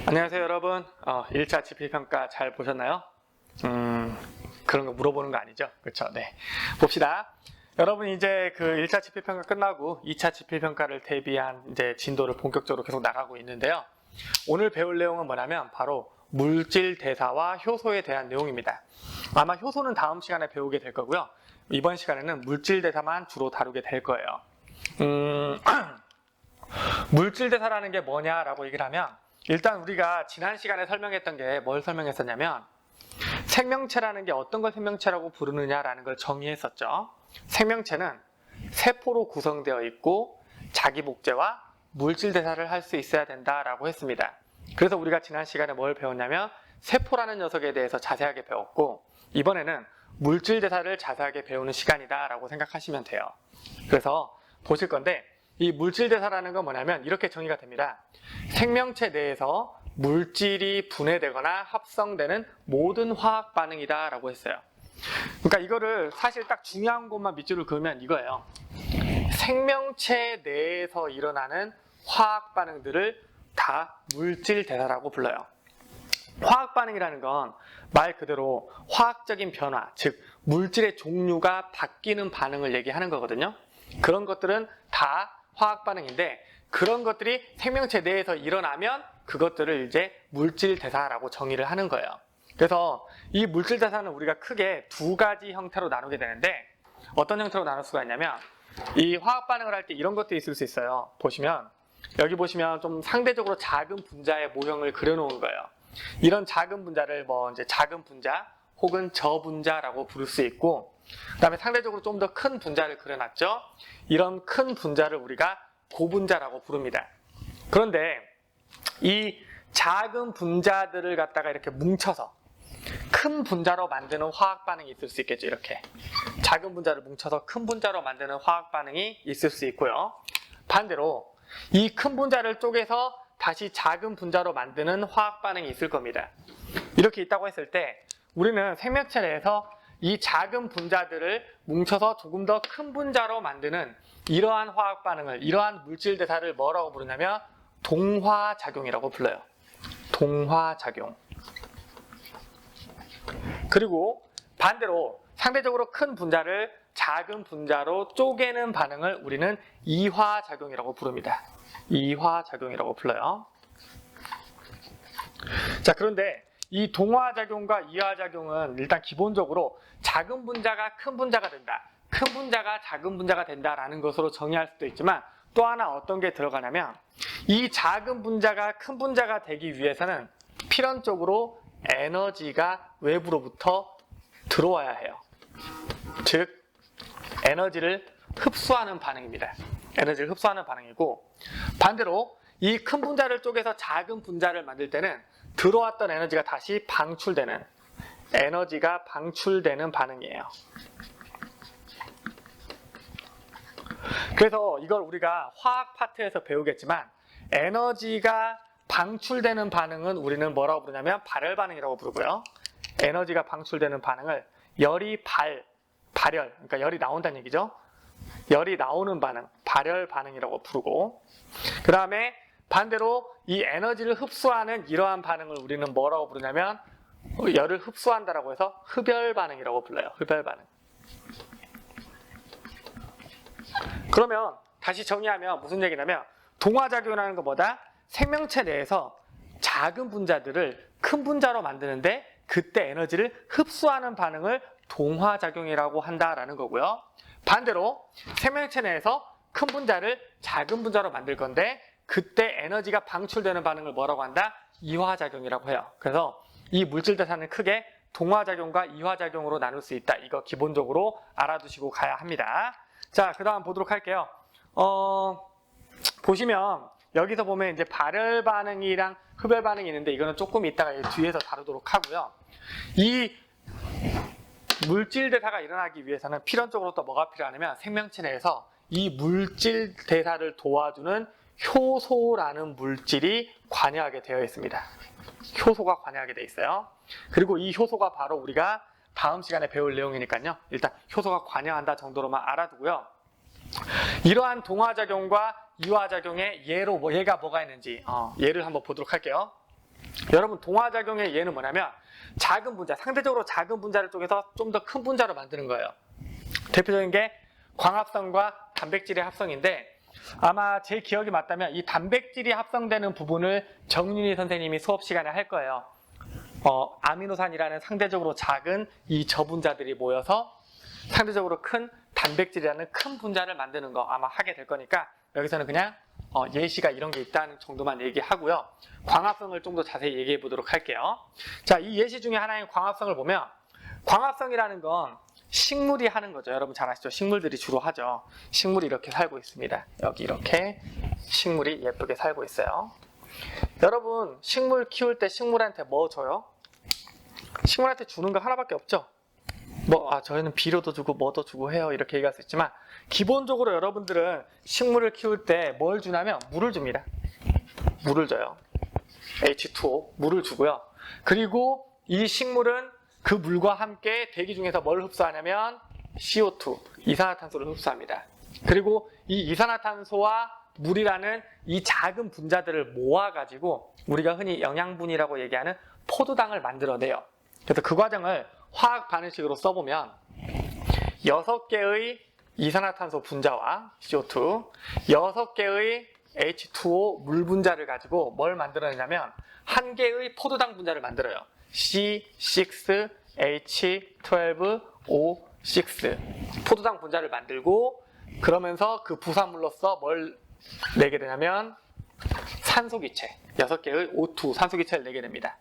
안녕하세요 여러분. 1차 지필평가 잘 보셨나요? 그런 거 물어보는 거 아니죠? 그렇죠? 네. 봅시다. 여러분 이제 그 1차 지필평가 끝나고 2차 지필평가를 대비한 이제 진도를 본격적으로 계속 나가고 있는데요. 오늘 배울 내용은 뭐냐면 바로 물질 대사와 효소에 대한 내용입니다. 아마 효소는 다음 시간에 배우게 될 거고요. 이번 시간에는 물질 대사만 주로 다루게 될 거예요. 물질 대사라는 게 뭐냐라고 얘기를 하면 일단 우리가 지난 시간에 설명했던 게 뭘 설명했었냐면 생명체라는 게 어떤 걸 생명체라고 부르느냐라는 걸 정의했었죠. 생명체는 세포로 구성되어 있고 자기 복제와 물질 대사를 할 수 있어야 된다라고 했습니다. 그래서 우리가 지난 시간에 뭘 배웠냐면 세포라는 녀석에 대해서 자세하게 배웠고 이번에는 물질 대사를 자세하게 배우는 시간이다라고 생각하시면 돼요. 그래서 보실 건데 이 물질 대사라는 건 뭐냐면 이렇게 정의가 됩니다. 생명체 내에서 물질이 분해되거나 합성되는 모든 화학 반응이다 라고 했어요. 그러니까 이거를 사실 딱 중요한 것만 밑줄을 그으면 이거예요. 생명체 내에서 일어나는 화학 반응들을 다 물질 대사라고 불러요. 화학 반응이라는 건 말 그대로 화학적인 변화, 즉 물질의 종류가 바뀌는 반응을 얘기하는 거거든요. 그런 것들은 다 화학 반응인데 그런 것들이 생명체 내에서 일어나면 그것들을 이제 물질 대사라고 정의를 하는 거예요. 그래서 이 물질 대사는 우리가 크게 두 가지 형태로 나누게 되는데 어떤 형태로 나눌 수가 있냐면 이 화학 반응을 할 때 이런 것들이 있을 수 있어요. 보시면 여기 보시면 좀 상대적으로 작은 분자의 모형을 그려놓은 거예요. 이런 작은 분자를 뭐 이제 작은 분자 혹은 저분자라고 부를 수 있고 그 다음에 상대적으로 좀 더 큰 분자를 그려놨죠. 이런 큰 분자를 우리가 고분자라고 부릅니다. 그런데 이 작은 분자들을 갖다가 이렇게 뭉쳐서 큰 분자로 만드는 화학 반응이 있을 수 있겠죠. 이렇게 작은 분자를 뭉쳐서 큰 분자로 만드는 화학 반응이 있을 수 있고요. 반대로 이 큰 분자를 쪼개서 다시 작은 분자로 만드는 화학 반응이 있을 겁니다. 이렇게 있다고 했을 때 우리는 생명체 내에서 이 작은 분자들을 뭉쳐서 조금 더 큰 분자로 만드는 이러한 화학 반응을, 이러한 물질 대사를 뭐라고 부르냐면 동화작용이라고 불러요. 동화작용. 그리고 반대로 상대적으로 큰 분자를 작은 분자로 쪼개는 반응을 우리는 이화작용이라고 부릅니다. 이화작용이라고 불러요. 자, 그런데 이 동화작용과 이화작용은 일단 기본적으로 작은 분자가 큰 분자가 된다, 큰 분자가 작은 분자가 된다라는 것으로 정의할 수도 있지만 또 하나 어떤 게 들어가냐면 이 작은 분자가 큰 분자가 되기 위해서는 필연적으로 에너지가 외부로부터 들어와야 해요. 즉 에너지를 흡수하는 반응입니다. 에너지를 흡수하는 반응이고 반대로 이 큰 분자를 쪼개서 작은 분자를 만들 때는 들어왔던 에너지가 다시 방출되는, 에너지가 방출되는 반응이에요. 그래서 이걸 우리가 화학 파트에서 배우겠지만 에너지가 방출되는 반응은 우리는 뭐라고 부르냐면 발열 반응이라고 부르고요. 에너지가 방출되는 반응을 열이 발열, 그러니까 열이 나온다는 얘기죠. 열이 나오는 반응, 발열 반응이라고 부르고 그 다음에 반대로 이 에너지를 흡수하는 이러한 반응을 우리는 뭐라고 부르냐면 열을 흡수한다라고 해서 흡열 반응이라고 불러요. 흡열 반응. 그러면 다시 정의하면 무슨 얘기냐면 동화작용이라는 것보다 생명체 내에서 작은 분자들을 큰 분자로 만드는데 그때 에너지를 흡수하는 반응을 동화작용이라고 한다라는 거고요. 반대로 생명체 내에서 큰 분자를 작은 분자로 만들 건데 그때 에너지가 방출되는 반응을 뭐라고 한다? 이화작용이라고 해요. 그래서 이 물질 대사는 크게 동화작용과 이화작용으로 나눌 수 있다. 이거 기본적으로 알아두시고 가야 합니다. 자, 그 다음 보도록 할게요. 보시면 여기서 보면 이제 발열 반응이랑 흡열 반응이 있는데 이거는 조금 이따가 뒤에서 다루도록 하고요. 이 물질 대사가 일어나기 위해서는 필연적으로 또 뭐가 필요하냐면 생명체 내에서 이 물질 대사를 도와주는 효소라는 물질이 관여하게 되어 있습니다. 효소가 관여하게 되어 있어요. 그리고 이 효소가 바로 우리가 다음 시간에 배울 내용이니까요. 일단 효소가 관여한다 정도로만 알아두고요. 이러한 동화작용과 이화작용의 예로 얘가 뭐가 있는지 예를 한번 보도록 할게요. 여러분 동화작용의 예는 뭐냐면 작은 분자, 상대적으로 작은 분자를 쪼개서 좀 더 큰 분자로 만드는 거예요. 대표적인 게 광합성과 단백질의 합성인데 아마 제 기억이 맞다면 이 단백질이 합성되는 부분을 정윤희 선생님이 수업 시간에 할 거예요. 아미노산이라는 상대적으로 작은 이 저분자들이 모여서 상대적으로 큰 단백질이라는 큰 분자를 만드는 거 아마 하게 될 거니까 여기서는 그냥 예시가 이런 게 있다는 정도만 얘기하고요. 광합성을 좀 더 자세히 얘기해 보도록 할게요. 자, 이 예시 중에 하나인 광합성을 보면 광합성이라는 건 식물이 하는 거죠. 여러분 잘 아시죠? 식물들이 주로 하죠. 식물이 이렇게 살고 있습니다. 여기 이렇게 식물이 예쁘게 살고 있어요. 여러분 식물 키울 때 식물한테 뭐 줘요? 식물한테 주는 거 하나밖에 없죠. 저희는 비료도 주고 뭐도 주고 해요. 이렇게 얘기할 수 있지만 기본적으로 여러분들은 식물을 키울 때 뭘 주냐면 물을 줍니다. 물을 줘요. H2O 물을 주고요. 그리고 이 식물은 그 물과 함께 대기 중에서 뭘 흡수하냐면 CO2 이산화탄소를 흡수합니다. 그리고 이 이산화탄소와 물이라는 이 작은 분자들을 모아가지고 우리가 흔히 영양분이라고 얘기하는 포도당을 만들어내요. 그래서 그 과정을 화학 반응식으로 써보면 6개의 이산화탄소 분자와 CO2, 6개의 H2O 물 분자를 가지고 뭘 만들어내냐면 한 개의 포도당 분자를 만들어요. C6H12O6 포도당 분자를 만들고 그러면서 그 부산물로서 뭘 내게 되냐면 산소기체 6개의 O2 산소기체를 내게 됩니다.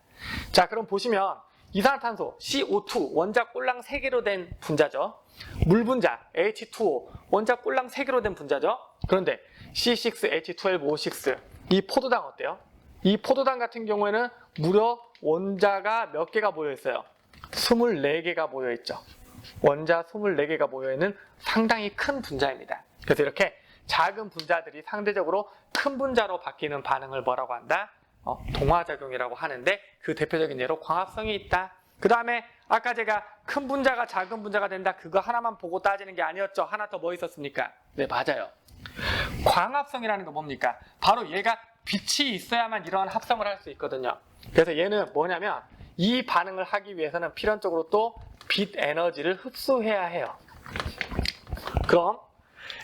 자, 그럼 보시면 이산화탄소 CO2 원자 꼴랑 3개로 된 분자죠. 물 분자 H2O 원자 꼴랑 3개로 된 분자죠. 그런데 C6H12O6 이 포도당 어때요? 이 포도당 같은 경우에는 무려 원자가 몇 개가 모여 있어요? 24개가 모여 있죠. 원자 24개가 모여 있는 상당히 큰 분자입니다. 그래서 이렇게 작은 분자들이 상대적으로 큰 분자로 바뀌는 반응을 뭐라고 한다? 동화작용이라고 하는데 그 대표적인 예로 광합성이 있다. 그 다음에 아까 제가 큰 분자가 작은 분자가 된다 그거 하나만 보고 따지는 게 아니었죠. 하나 더 뭐 있었습니까? 네, 맞아요. 광합성이라는 거 뭡니까? 바로 얘가 빛이 있어야만 이러한 합성을 할 수 있거든요. 그래서 얘는 뭐냐면 이 반응을 하기 위해서는 필연적으로 또 빛 에너지를 흡수해야 해요. 그럼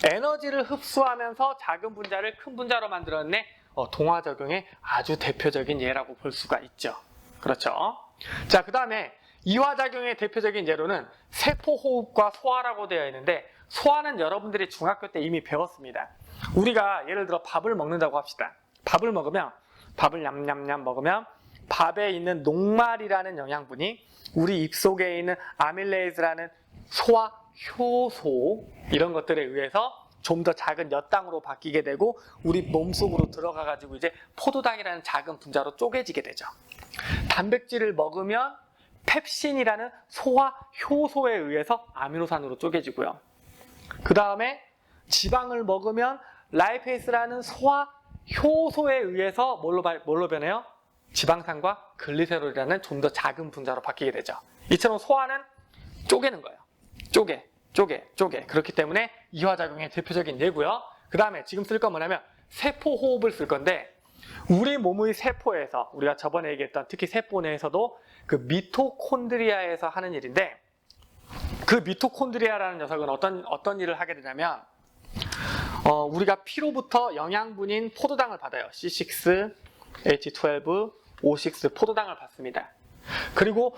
에너지를 흡수하면서 작은 분자를 큰 분자로 만들었네. 동화작용의 아주 대표적인 예라고 볼 수가 있죠. 그렇죠? 자, 그 다음에 이화작용의 대표적인 예로는 세포호흡과 소화라고 되어 있는데 소화는 여러분들이 중학교 때 이미 배웠습니다. 우리가 예를 들어 밥을 먹는다고 합시다. 밥을 냠냠냠 먹으면 밥에 있는 녹말이라는 영양분이 우리 입속에 있는 아밀레이즈라는 소화 효소 이런 것들에 의해서 좀 더 작은 엿당으로 바뀌게 되고 우리 몸속으로 들어가 가지고 이제 포도당이라는 작은 분자로 쪼개지게 되죠. 단백질을 먹으면 펩신이라는 소화 효소에 의해서 아미노산으로 쪼개지고요. 그 다음에 지방을 먹으면 라이페이스라는 소화 효소에 의해서 뭘로 변해요? 지방산과 글리세롤이라는 좀 더 작은 분자로 바뀌게 되죠. 이처럼 소화는 쪼개는 거예요. 쪼개. 그렇기 때문에 이화작용의 대표적인 예고요. 그 다음에 지금 쓸 건 뭐냐면 세포호흡을 쓸 건데 우리 몸의 세포에서 우리가 저번에 얘기했던 특히 세포 내에서도 그 미토콘드리아에서 하는 일인데 그 미토콘드리아라는 녀석은 어떤 일을 하게 되냐면 우리가 피로부터 영양분인 포도당을 받아요. C6H12O6 포도당을 받습니다. 그리고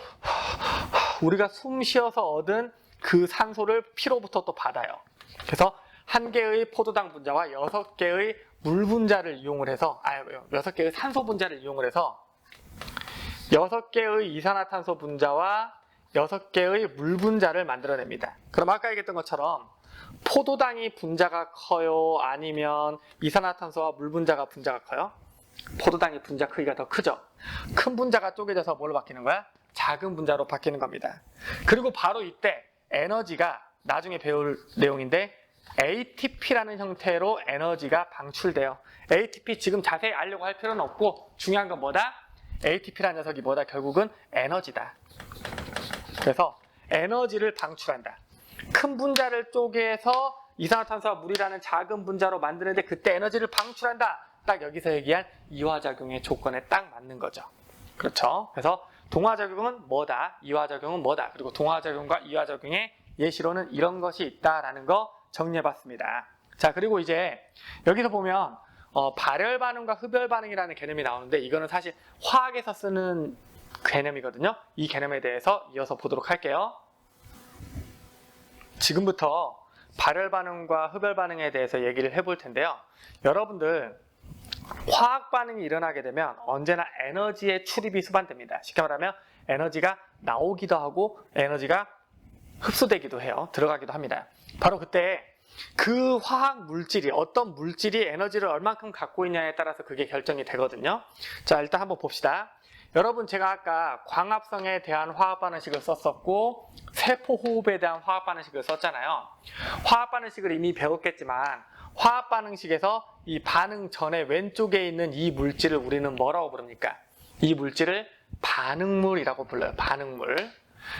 우리가 숨 쉬어서 얻은 그 산소를 피로부터 또 받아요. 그래서 한 개의 포도당 분자와 6개의 물 분자를 이용을 해서 6개의 산소 분자를 이용을 해서 6개의 이산화탄소 분자와 6개의 물 분자를 만들어냅니다. 그럼 아까 얘기했던 것처럼 포도당이 분자가 커요? 아니면 이산화탄소와 물 분자가 커요? 포도당의 분자 크기가 더 크죠? 큰 분자가 쪼개져서 뭘로 바뀌는 거야? 작은 분자로 바뀌는 겁니다. 그리고 바로 이때 에너지가 나중에 배울 내용인데 ATP라는 형태로 에너지가 방출돼요. ATP 지금 자세히 알려고 할 필요는 없고 중요한 건 뭐다? ATP라는 녀석이 뭐다? 결국은 에너지다. 그래서 에너지를 방출한다. 큰 분자를 쪼개서 이산화탄소와 물이라는 작은 분자로 만드는데 그때 에너지를 방출한다. 딱 여기서 얘기한 이화작용의 조건에 딱 맞는 거죠. 그렇죠. 그래서 동화작용은 뭐다, 이화작용은 뭐다, 그리고 동화작용과 이화작용의 예시로는 이런 것이 있다라는 거 정리해봤습니다. 자, 그리고 이제 여기서 보면 발열반응과 흡열반응이라는 개념이 나오는데 이거는 사실 화학에서 쓰는 개념이거든요. 이 개념에 대해서 이어서 보도록 할게요. 지금부터 발열반응과 흡열반응에 대해서 얘기를 해볼 텐데요. 여러분들 화학 반응이 일어나게 되면 언제나 에너지의 출입이 수반됩니다. 쉽게 말하면 에너지가 나오기도 하고 에너지가 흡수되기도 해요. 들어가기도 합니다. 바로 그때 그 화학 물질이 어떤 물질이 에너지를 얼만큼 갖고 있냐에 따라서 그게 결정이 되거든요. 자, 일단 한번 봅시다. 여러분, 제가 아까 광합성에 대한 화학 반응식을 썼었고 세포 호흡에 대한 화학 반응식을 썼잖아요. 화학 반응식을 이미 배웠겠지만 화학 반응식에서 이 반응 전에 왼쪽에 있는 이 물질을 우리는 뭐라고 부릅니까? 이 물질을 반응물이라고 불러요. 반응물.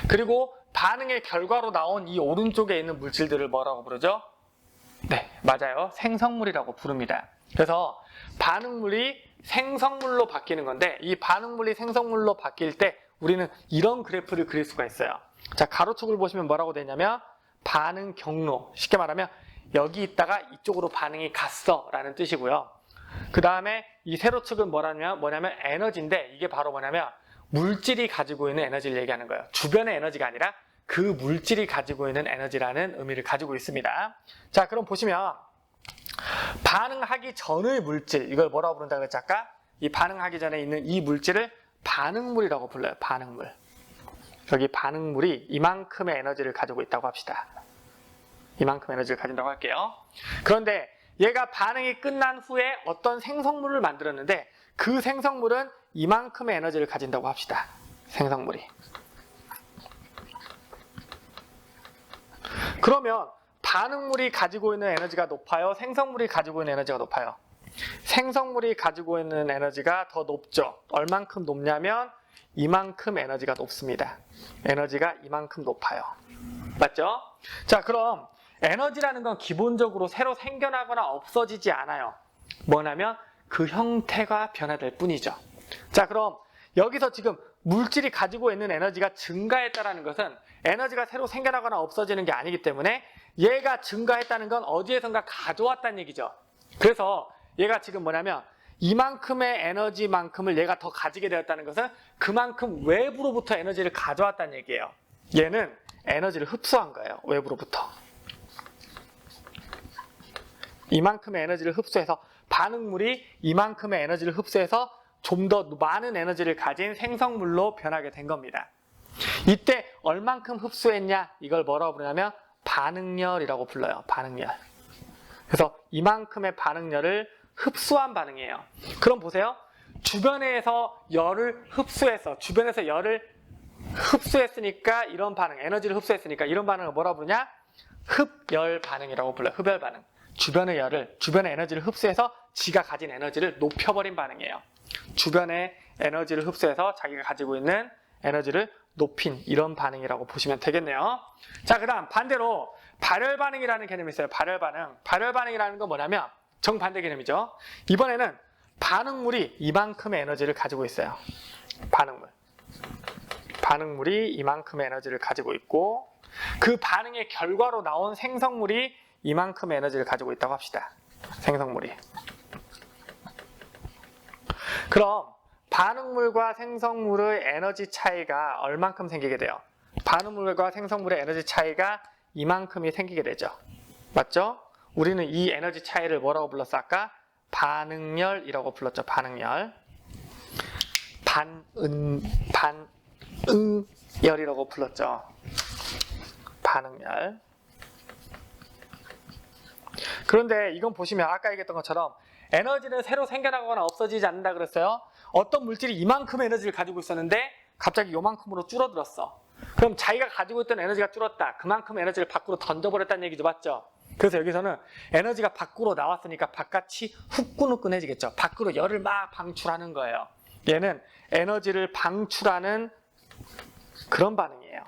그리고 반응의 결과로 나온 이 오른쪽에 있는 물질들을 뭐라고 부르죠? 네, 맞아요. 생성물이라고 부릅니다. 그래서 반응물이 생성물로 바뀌는 건데 이 반응물이 생성물로 바뀔 때 우리는 이런 그래프를 그릴 수가 있어요. 자, 가로축을 보시면 뭐라고 되냐면 반응 경로. 쉽게 말하면 여기 있다가 이쪽으로 반응이 갔어 라는 뜻이고요. 그 다음에 이 세로축은 뭐냐면 에너지인데 이게 바로 뭐냐면 물질이 가지고 있는 에너지를 얘기하는 거예요. 주변의 에너지가 아니라 그 물질이 가지고 있는 에너지라는 의미를 가지고 있습니다. 자, 그럼 보시면 반응하기 전의 물질, 이걸 뭐라고 부른다고 했지 아까? 이 반응하기 전에 있는 이 물질을 반응물이라고 불러요. 반응물. 여기 반응물이 이만큼의 에너지를 가지고 있다고 합시다. 이만큼 에너지를 가진다고 할게요. 그런데 얘가 반응이 끝난 후에 어떤 생성물을 만들었는데 그 생성물은 이만큼의 에너지를 가진다고 합시다. 생성물이. 그러면 반응물이 가지고 있는 에너지가 높아요? 생성물이 가지고 있는 에너지가 높아요? 생성물이 가지고 있는 에너지가 더 높죠. 얼만큼 높냐면 이만큼 에너지가 높습니다. 에너지가 이만큼 높아요. 맞죠? 자, 그럼 에너지라는 건 기본적으로 새로 생겨나거나 없어지지 않아요. 뭐냐면 그 형태가 변화될 뿐이죠. 자, 그럼 여기서 지금 물질이 가지고 있는 에너지가 증가했다는 것은 에너지가 새로 생겨나거나 없어지는 게 아니기 때문에 얘가 증가했다는 건 어디에선가 가져왔다는 얘기죠. 그래서 얘가 지금 뭐냐면 이만큼의 에너지만큼을 얘가 더 가지게 되었다는 것은 그만큼 외부로부터 에너지를 가져왔다는 얘기예요. 얘는 에너지를 흡수한 거예요. 외부로부터. 이만큼의 에너지를 흡수해서 반응물이 이만큼의 에너지를 흡수해서 좀 더 많은 에너지를 가진 생성물로 변하게 된 겁니다. 이때 얼만큼 흡수했냐? 이걸 뭐라고 부르냐면 반응열이라고 불러요. 반응열. 그래서 이만큼의 반응열을 흡수한 반응이에요. 그럼 보세요. 주변에서 열을 흡수해서 주변에서 열을 흡수했으니까 이런 반응, 에너지를 흡수했으니까 이런 반응을 뭐라고 부르냐? 흡열 반응이라고 불러요. 흡열 반응. 주변의 열을, 주변의 에너지를 흡수해서 지가 가진 에너지를 높여버린 반응이에요. 주변의 에너지를 흡수해서 자기가 가지고 있는 에너지를 높인 이런 반응이라고 보시면 되겠네요. 자, 그 다음 반대로 발열 반응이라는 개념이 있어요. 발열 반응. 발열 반응이라는 건 뭐냐면 정반대 개념이죠. 이번에는 반응물이 이만큼의 에너지를 가지고 있어요. 반응물. 반응물이 이만큼의 에너지를 가지고 있고 그 반응의 결과로 나온 생성물이 이만큼의 에너지를 가지고 있다고 합시다. 생성물이. 그럼 반응물과 생성물의 에너지 차이가 얼만큼 생기게 돼요? 반응물과 생성물의 에너지 차이가 이만큼이 생기게 되죠. 맞죠? 우리는 이 에너지 차이를 뭐라고 불렀어? 아까 반응열이라고 불렀죠. 반응열. 반응열이라고 불렀죠. 반응열. 그런데 이건 보시면 아까 얘기했던 것처럼 에너지는 새로 생겨나거나 없어지지 않는다 그랬어요. 어떤 물질이 이만큼의 에너지를 가지고 있었는데 갑자기 요만큼으로 줄어들었어. 그럼 자기가 가지고 있던 에너지가 줄었다. 그만큼 에너지를 밖으로 던져버렸다는 얘기죠. 맞죠? 그래서 여기서는 에너지가 밖으로 나왔으니까 바깥이 후끈후끈해지겠죠. 밖으로 열을 막 방출하는 거예요. 얘는 에너지를 방출하는 그런 반응이에요.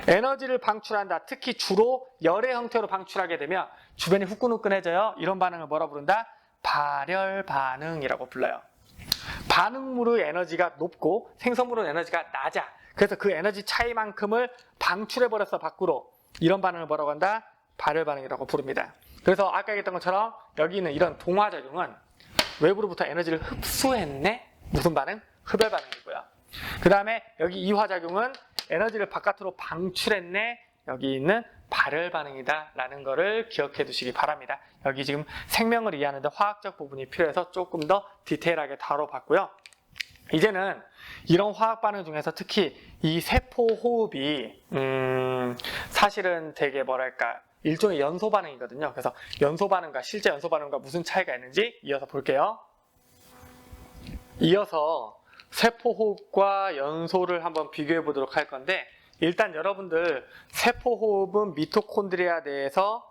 에너지를 방출한다. 특히 주로 열의 형태로 방출하게 되면 주변이 후끈후끈해져요. 이런 반응을 뭐라 부른다? 발열 반응이라고 불러요. 반응물의 에너지가 높고 생성물의 에너지가 낮아. 그래서 그 에너지 차이만큼을 방출해버려서 밖으로. 이런 반응을 뭐라고 한다? 발열 반응이라고 부릅니다. 그래서 아까 얘기했던 것처럼 여기 있는 이런 동화작용은 외부로부터 에너지를 흡수했네? 무슨 반응? 흡열 반응이고요. 그 다음에 여기 이화작용은 에너지를 바깥으로 방출했네? 여기 있는 발열 반응이다 라는 거를 기억해 두시기 바랍니다. 여기 지금 생명을 이해하는데 화학적 부분이 필요해서 조금 더 디테일하게 다뤄봤고요. 이제는 이런 화학 반응 중에서 특히 이 세포 호흡이 사실은 되게 뭐랄까 일종의 연소 반응이거든요. 그래서 연소 반응과 실제 연소 반응과 무슨 차이가 있는지 이어서 볼게요. 이어서 세포 호흡과 연소를 한번 비교해 보도록 할 건데, 일단 여러분들 세포 호흡은 미토콘드리아 내에서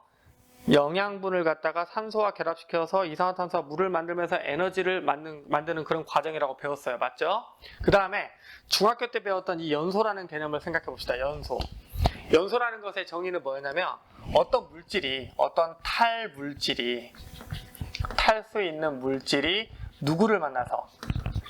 영양분을 갖다가 산소와 결합시켜서 이산화탄소와 물을 만들면서 에너지를 만드는 그런 과정이라고 배웠어요. 맞죠? 그 다음에 중학교 때 배웠던 이 연소라는 개념을 생각해 봅시다. 연소. 연소라는 것의 정의는 뭐였냐면 어떤 물질이, 어떤 탈 수 있는 물질이 누구를 만나서,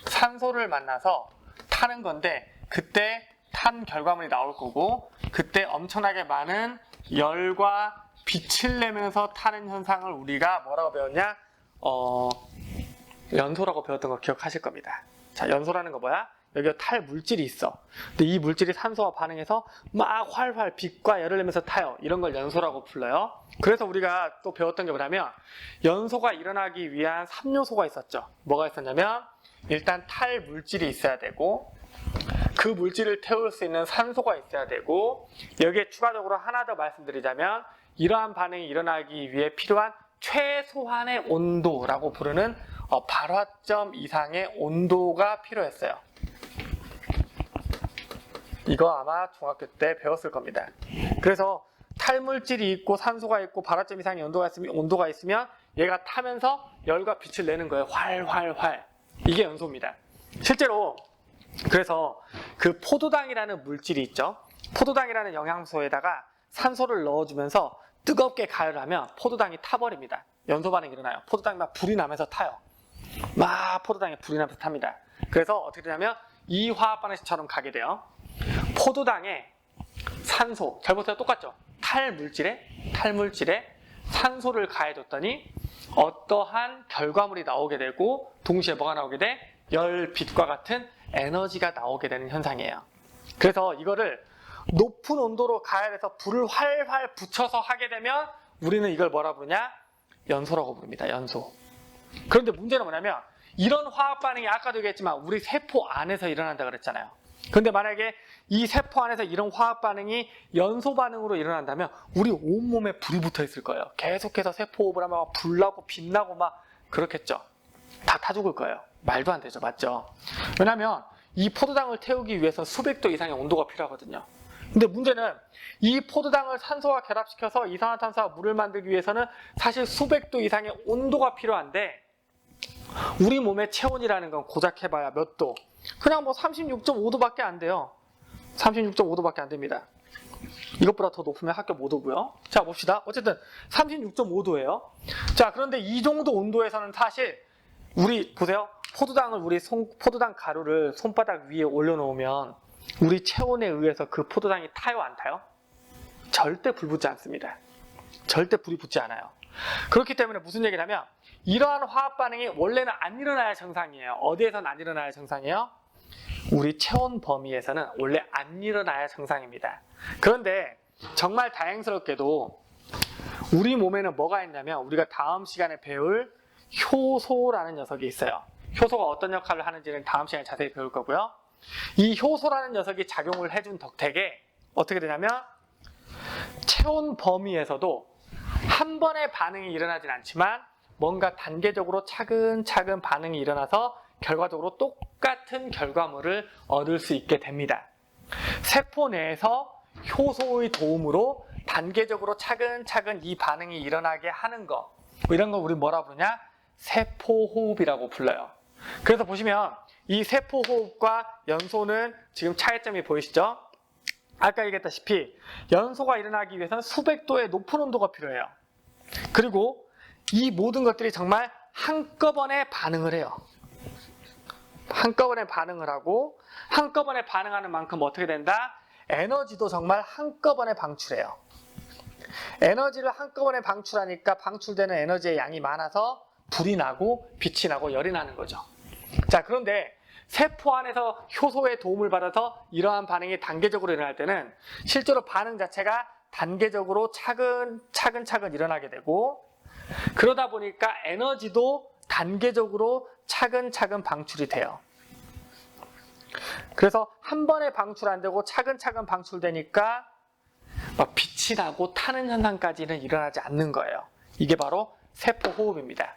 산소를 만나서 타는 건데, 그때 탄 결과물이 나올 거고, 그때 엄청나게 많은 열과 빛을 내면서 타는 현상을 우리가 뭐라고 배웠냐? 연소라고 배웠던 거 기억하실 겁니다. 자, 연소라는 거 뭐야? 여기가 탈 물질이 있어. 근데 이 물질이 산소와 반응해서 막 활활 빛과 열을 내면서 타요. 이런 걸 연소라고 불러요. 그래서 우리가 또 배웠던 게 뭐냐면 연소가 일어나기 위한 3요소가 있었죠. 뭐가 있었냐면 일단 탈 물질이 있어야 되고, 그 물질을 태울 수 있는 산소가 있어야 되고, 여기에 추가적으로 하나 더 말씀드리자면 이러한 반응이 일어나기 위해 필요한 최소한의 온도라고 부르는 발화점 이상의 온도가 필요했어요. 이거 아마 중학교 때 배웠을 겁니다. 그래서 탈물질이 있고 산소가 있고 발화점 이상의 온도가 있으면 얘가 타면서 열과 빛을 내는 거예요. 활활활. 이게 연소입니다. 실제로 그래서 그 포도당이라는 물질이 있죠. 포도당이라는 영양소에다가 산소를 넣어주면서 뜨겁게 가열하면 포도당이 타버립니다. 연소 반응이 일어나요. 포도당이 막 불이 나면서 타요. 막 포도당이 불이 나면서 탑니다. 그래서 어떻게 되냐면 이 화학 반응식처럼 가게 돼요. 포도당에 산소, 잘 보세요. 똑같죠? 탈물질에 산소를 가해줬더니 어떠한 결과물이 나오게 되고, 동시에 뭐가 나오게 돼? 열, 빛과 같은 에너지가 나오게 되는 현상이에요. 그래서 이거를 높은 온도로 가열해서 불을 활활 붙여서 하게 되면 우리는 이걸 뭐라 부르냐? 연소라고 부릅니다. 연소. 그런데 문제는 뭐냐면 이런 화학 반응이 아까도 얘기했지만 우리 세포 안에서 일어난다 그랬잖아요. 그런데 만약에 이 세포 안에서 이런 화학 반응이 연소 반응으로 일어난다면 우리 온몸에 불이 붙어 있을 거예요. 계속해서 세포 호흡을 하면 불나고 빛나고 막 그렇겠죠. 다 타 죽을 거예요. 말도 안 되죠. 맞죠? 왜냐하면 이 포도당을 태우기 위해서 수백 도 이상의 온도가 필요하거든요. 근데 문제는 이 포도당을 산소와 결합시켜서 이산화탄소와 물을 만들기 위해서는 사실 수백 도 이상의 온도가 필요한데, 우리 몸의 체온이라는 건 고작 해봐야 몇 도? 그냥 뭐 36.5도밖에 안 돼요. 36.5도밖에 안 됩니다. 이것보다 더 높으면 학교 못 오고요. 자, 봅시다. 어쨌든 36.5도예요. 자, 그런데 이 정도 온도에서는 사실 우리 보세요. 포도당 가루를 손바닥 위에 올려놓으면 우리 체온에 의해서 그 포도당이 타요, 안 타요? 절대 불 붙지 않습니다. 절대 불이 붙지 않아요. 그렇기 때문에 무슨 얘기냐면 이러한 화학 반응이 원래는 안 일어나야 정상이에요. 어디에서는 안 일어나야 정상이에요? 우리 체온 범위에서는 원래 안 일어나야 정상입니다. 그런데 정말 다행스럽게도 우리 몸에는 뭐가 있냐면 우리가 다음 시간에 배울 효소라는 녀석이 있어요. 효소가 어떤 역할을 하는지는 다음 시간에 자세히 배울 거고요. 이 효소라는 녀석이 작용을 해준 덕택에 어떻게 되냐면 체온 범위에서도 한 번의 반응이 일어나진 않지만 뭔가 단계적으로 차근차근 반응이 일어나서 결과적으로 똑같은 결과물을 얻을 수 있게 됩니다. 세포 내에서 효소의 도움으로 단계적으로 차근차근 이 반응이 일어나게 하는 거, 이런 거 우리 뭐라 부르냐? 세포호흡이라고 불러요. 그래서 보시면 이 세포호흡과 연소는 지금 차이점이 보이시죠? 아까 얘기했다시피 연소가 일어나기 위해서는 수백 도의 높은 온도가 필요해요. 그리고 이 모든 것들이 정말 한꺼번에 반응을 해요. 한꺼번에 반응을 하고 한꺼번에 반응하는 만큼 어떻게 된다? 에너지도 정말 한꺼번에 방출해요. 에너지를 한꺼번에 방출하니까 방출되는 에너지의 양이 많아서 불이 나고 빛이 나고 열이 나는 거죠. 자, 그런데 세포 안에서 효소의 도움을 받아서 이러한 반응이 단계적으로 일어날 때는 실제로 반응 자체가 단계적으로 차근차근 일어나게 되고, 그러다 보니까 에너지도 단계적으로 차근차근 방출이 돼요. 그래서 한 번에 방출 안 되고 차근차근 방출되니까 막 빛이 나고 타는 현상까지는 일어나지 않는 거예요. 이게 바로 세포 호흡입니다.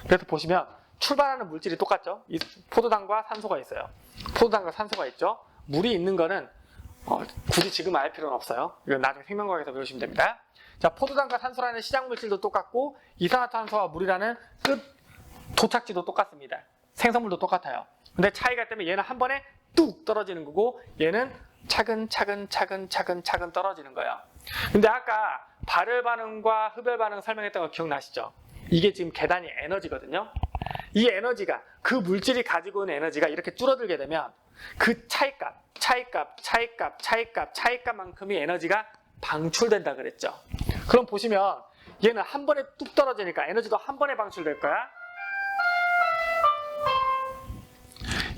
그래서 보시면 출발하는 물질이 똑같죠. 이 포도당과 산소가 있어요. 포도당과 산소가 있죠. 물이 있는 거는 굳이 지금 알 필요는 없어요. 이건 나중에 생명과학에서 배우시면 됩니다. 자, 포도당과 산소라는 시작 물질도 똑같고 이산화탄소와 물이라는 끝 도착지도 똑같습니다. 생성물도 똑같아요. 근데 차이가 때문에 얘는 한 번에 뚝 떨어지는 거고 얘는 차근차근 떨어지는 거예요. 근데 아까 발열 반응과 흡열 반응 설명했던 거 기억나시죠? 이게 지금 계단이 에너지거든요. 이 에너지가, 그 물질이 가지고 있는 에너지가 이렇게 줄어들게 되면 그 차이값만큼이 에너지가 방출된다 그랬죠. 그럼 보시면 얘는 한 번에 뚝 떨어지니까 에너지도 한 번에 방출될 거야.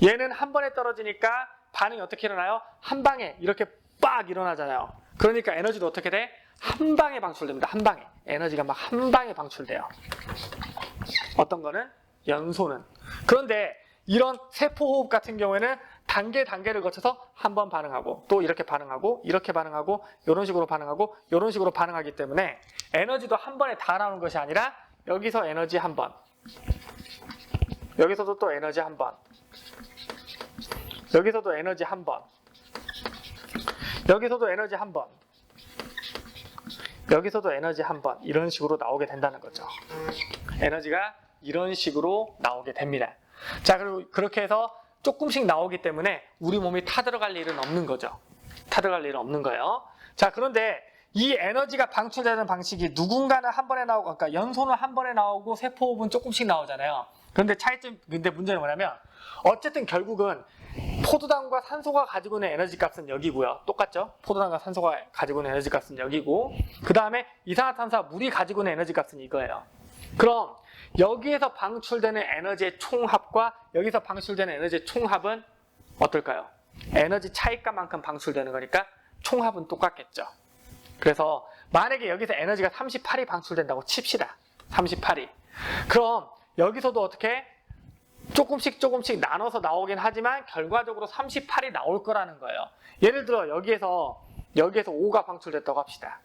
얘는 한 번에 떨어지니까 반응이 어떻게 일어나요? 한 방에 이렇게 빡 일어나잖아요. 그러니까 에너지도 어떻게 돼? 한 방에 방출됩니다. 한 방에. 에너지가 막 한 방에 방출돼요. 어떤 거는? 연소는. 그런데 이런 세포호흡 같은 경우에는 단계를 거쳐서 한 번 반응하고 또 이렇게 반응하고 이렇게 반응하고 이런 식으로 반응하고 이런 식으로 반응하기 때문에 에너지도 한 번에 다 나오는 것이 아니라 여기서 에너지 한 번, 여기서도 또 에너지 한 번, 여기서도 에너지 한 번, 여기서도 에너지 한 번, 여기서도 에너지 한 번, 이런 식으로 나오게 된다는 거죠. 에너지가 이런 식으로 나오게 됩니다. 자, 그리고 그렇게 해서 조금씩 나오기 때문에 우리 몸이 타들어갈 일은 없는 거죠. 타들어갈 일은 없는 거예요. 자, 그런데 이 에너지가 방출되는 방식이 누군가는 한 번에 나오고, 그러니까 연소는 한 번에 나오고 세포호흡은 조금씩 나오잖아요. 근데 문제는 뭐냐면 어쨌든 결국은 포도당과 산소가 가지고 있는 에너지 값은 여기고요. 똑같죠? 포도당과 산소가 가지고 있는 에너지 값은 여기고, 그 다음에 이산화탄소와 물이 가지고 있는 에너지 값은 이거예요. 그럼 여기에서 방출되는 에너지의 총합과 여기서 방출되는 에너지의 총합은 어떨까요? 에너지 차이값만큼 방출되는 거니까 총합은 똑같겠죠. 그래서 만약에 여기서 에너지가 38이 방출된다고 칩시다. 38이. 그럼 여기서도 어떻게 조금씩 나눠서 나오긴 하지만 결과적으로 38이 나올 거라는 거예요. 예를 들어 여기에서 5가 방출됐다고 합시다.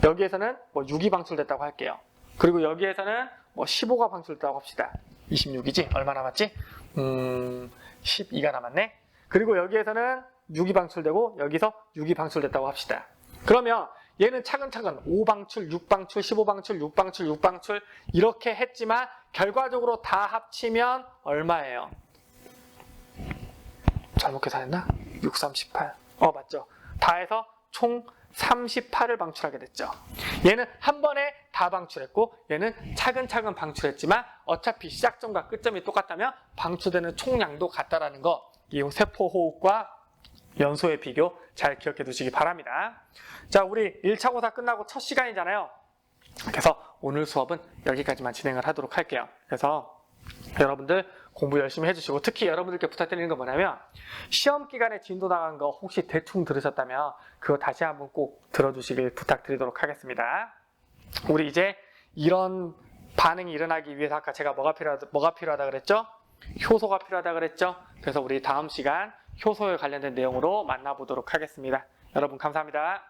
여기에서는 뭐 6이 방출됐다고 할게요. 그리고 여기에서는 뭐 15가 방출됐다고 합시다. 26이지? 얼마 남았지? 12가 남았네. 그리고 여기에서는 6이 방출되고 여기서 6이 방출됐다고 합시다. 그러면 얘는 차근차근 5방출, 6방출, 15방출, 6방출, 6방출 이렇게 했지만 결과적으로 다 합치면 얼마예요? 잘못 계산했나? 6, 38. 맞죠. 다 해서 총 38을 방출하게 됐죠. 얘는 한 번에 다 방출했고 얘는 차근차근 방출했지만 어차피 시작점과 끝점이 똑같다면 방출되는 총량도 같다라는 거, 이 세포호흡과 연소의 비교 잘 기억해 두시기 바랍니다. 자, 우리 1차 고사 끝나고 첫 시간이잖아요. 그래서 오늘 수업은 여기까지만 진행을 하도록 할게요. 그래서 여러분들 공부 열심히 해주시고, 특히 여러분들께 부탁드리는 건 뭐냐면 시험 기간에 진도 나간 거 혹시 대충 들으셨다면 그거 다시 한번 꼭 들어주시길 부탁드리도록 하겠습니다. 우리 이제 이런 반응이 일어나기 위해서 아까 제가 뭐가 필요하다 그랬죠? 효소가 필요하다 그랬죠? 그래서 우리 다음 시간 효소에 관련된 내용으로 만나보도록 하겠습니다. 여러분 감사합니다.